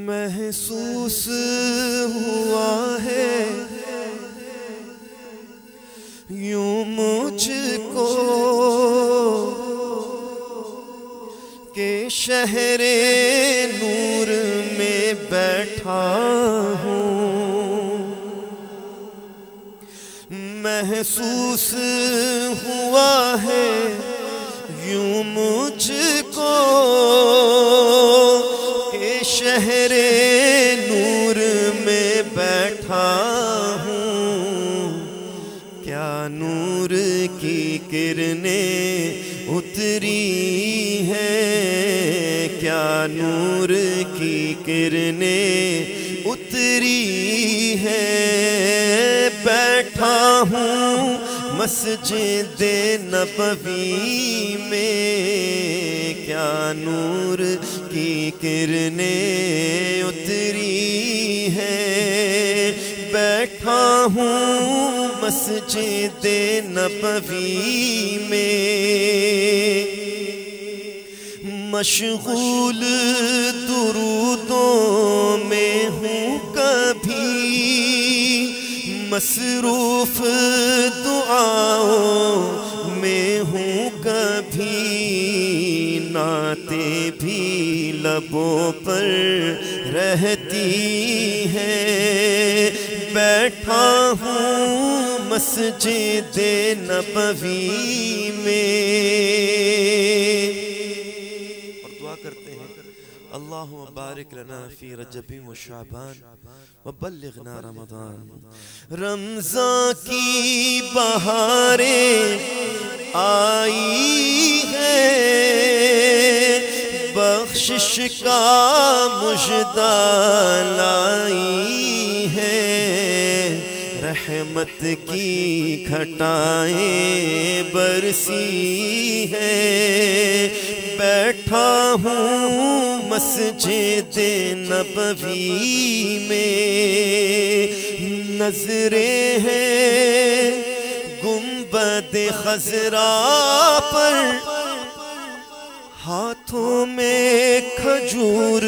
محسوس ہوا ہے یوں مجھ کو کہ شہر نور میں بیٹھا ہوں، محسوس ہوا ہے یوں مجھ کو کہ شہر نور میں بیٹھا ہوں، کیا نور کی کرنیں اتری ہیں، کیا نور کی کرنیں اتری ہیں، بیٹھا ہوں مسجد نبوی میں، کیا نور کی کرنیں اتری ہیں، بیٹھا ہوں مسجد نبوی میں، مشغول درودوں میں ہوں کبھی، مصروف دعاؤں میں ہوں کبھی، نعتیں بھی لبوں پر رہتی ہیں، بیٹھا ہوں مسجد نبوی میں، اور دعا کرتے ہیں اللہم بارک لنا فی رجب و شعبان وبلغنا رمضان، رمضان کی بہاریں آئی ہیں، بخشش کا مژدہ لائی ہیں، رحمت کی گھٹائیں برسی ہیں، بیٹھا ہوں مسجد نبوی میں، نظریں ہیں گنبد خضرا پر، ہاتھوں میں کھجور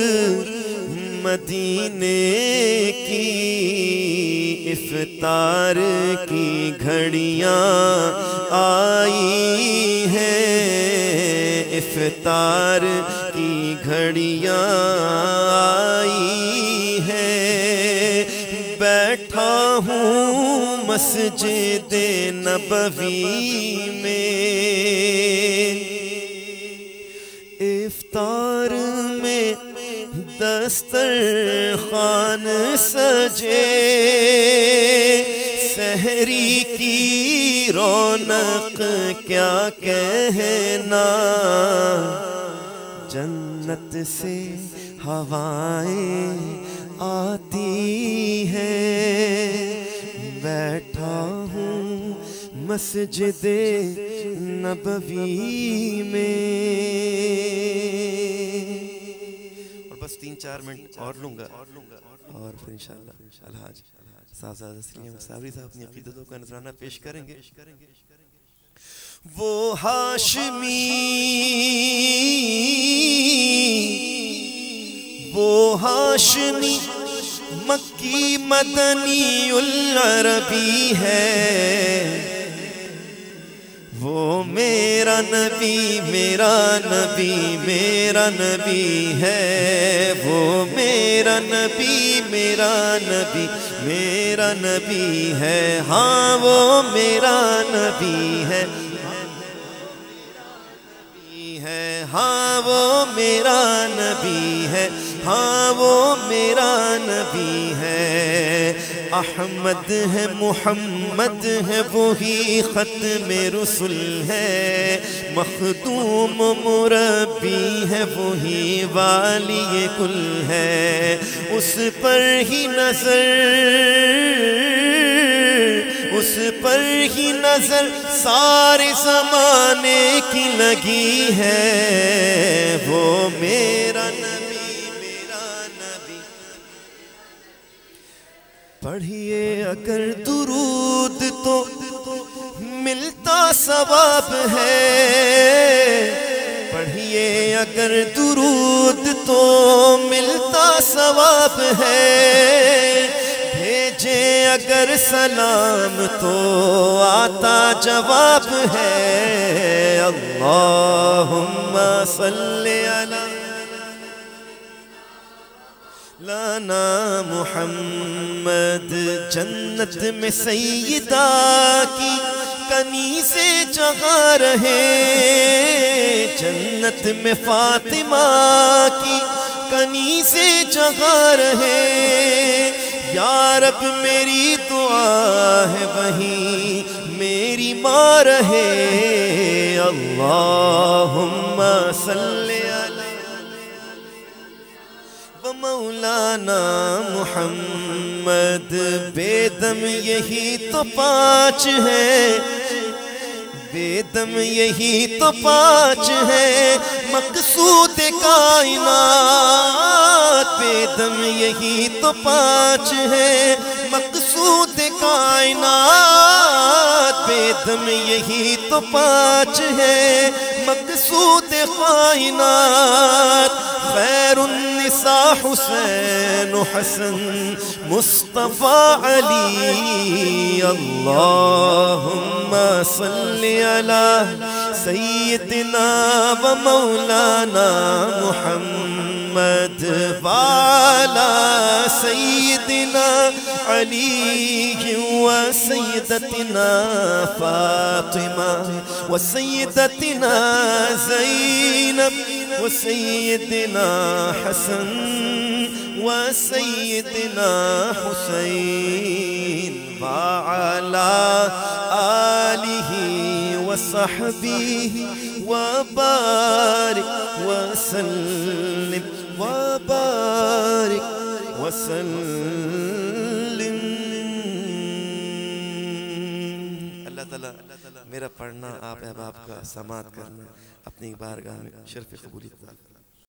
مدینے کی، افطار کی گھڑیاں آئی ہیں، افطار کی گھڑیاں آئی ہیں، بیٹھا ہوں مسجد نبوی میں، افطار میں دسترخوان سجے، سحری کی رونق کیا کہنا، جنت سے ہوائیں آتی ہیں، بیٹھا ہوں مسجد نبوی میں، اور بس 3-4 منٹ اور لوں گا، اور پھر انشاءاللہ الحاج صاحبزادہ سلیم صابری صاحب اپنی عقیدتوں کا نذرانہ پیش کریں گے۔ وہ ہاشمی مکی مدنی العربی ہے، وہ میرا نبی میرا نبی میرا نبی ہے، وہ میرا نبی میرا نبی میرا نبی ہے، ہاں وہ میرا نبی ہے، ہاں وہ میرا نبی ہے، ہاں وہ میرا نبی ہے، احمد ہے محمد ہے وہی ختم رسل ہے، مخدوم مربی ہے وہی والی کل ہے، اس پر ہی نظر اس پر ہی نظر سارے زمانے کی لگی ہے، وہ میرا نبی میرا نبی، پڑھیے اگر درود تو ملتا ثواب ہے، پڑھیے اگر درود تو ملتا ثواب ہے، بھیجے اگر سلام تو آتا جواب ہے۔ اللہم صلی علی لانا محمد، جنت میں سیدہ کی کنیزیں جگا رہے، جنت میں فاطمہ کی کنیزیں جگا رہے۔ یا رب میری دعا ہے وہیں میری ماں رہے۔ اللہم صلی علی مولانا محمد، بے دم یہی تو پانچ ہے، بے دم یہی تو پانچ ہے، مقصود کائنات، بے دم یہی تو پانچ ہے، مقصود کائنات، بے دم یہی تو پانچ ہے، مقصود کائنات۔ خیر النساء حسین و حسن مصطفیٰ علی، اللہم صلی علی سیدنا و مولانا محمد، وعلی سیدنا علی و سیدتنا فاطمہ و سیدتنا زینب و سیدنا حسن و سیدنا حسین، وعلی آلہ و صحبہ وبارک وسلم وبارک وسلم۔ اللہ تعالیٰ میرا پڑھنا، آپ احباب کا سماعت کرنا اپنی بارگاہ میں شرف قبولیت